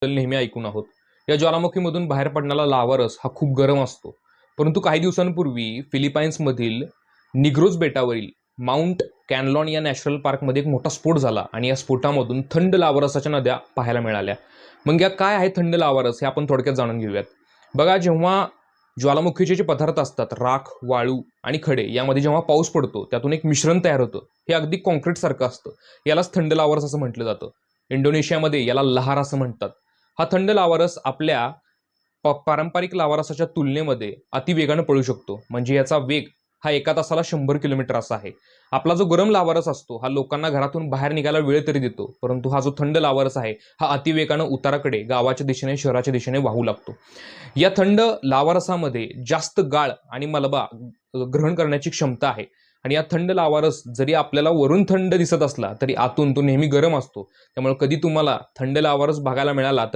नेहमी ऐकून आहोत. या ज्वालामुखीमधून बाहेर पडणारा लाव्हारस हा खूप गरम असतो. परंतु काही दिवसांपूर्वी फिलिपाईन्समधील निग्रोज बेटावरील माउंट कॅनलॉन या नॅशनल पार्कमध्ये एक मोठा स्फोट झाला आणि या स्फोटामधून थंड लाव्हारसाच्या नद्या पाहायला मिळाल्या. मग या काय आहे थंड लाव्हारस हे आपण थोडक्यात जाणून घेऊयात. बघा, जेव्हा ज्वालामुखीचे जे पदार्थ असतात, राख, वाळू आणि खडे, यामध्ये जेव्हा पाऊस पडतो त्यातून एक मिश्रण तयार होतं. हे अगदी कॉन्क्रीट सारखं असतं. यालाच थंड लाव्हारस असं म्हटलं जातं. इंडोनेशियामध्ये याला लहार असं म्हणतात. हा थंड लाव्हारस आपल्या पारंपरिक लाव्हारसाच्या तुलनेमध्ये अतिवेगानं पळू शकतो. म्हणजे याचा वेग हा एका तासाला 100 किलोमीटर असा आहे. आपला जो गरम लाव्हारस असतो हा लोकांना घरातून बाहेर निघायला वेळ तरी देतो, परंतु हा जो थंड लाव्हारस आहे हा अतिवेगानं उताराकडे, गावाच्या दिशेने, शहराच्या दिशेने वाहू लागतो. या थंड लाव्हारसामध्ये जास्त गाळ आणि मलबा ग्रहण करण्याची क्षमता आहे. आणि या थंड लाव्हारस जरी आपल्याला वरून थंड दिसत असला तरी आतून तो नेहमी गरम असतो. त्यामुळे कधी तुम्हाला थंड लाव्हारस बघायला मिळाला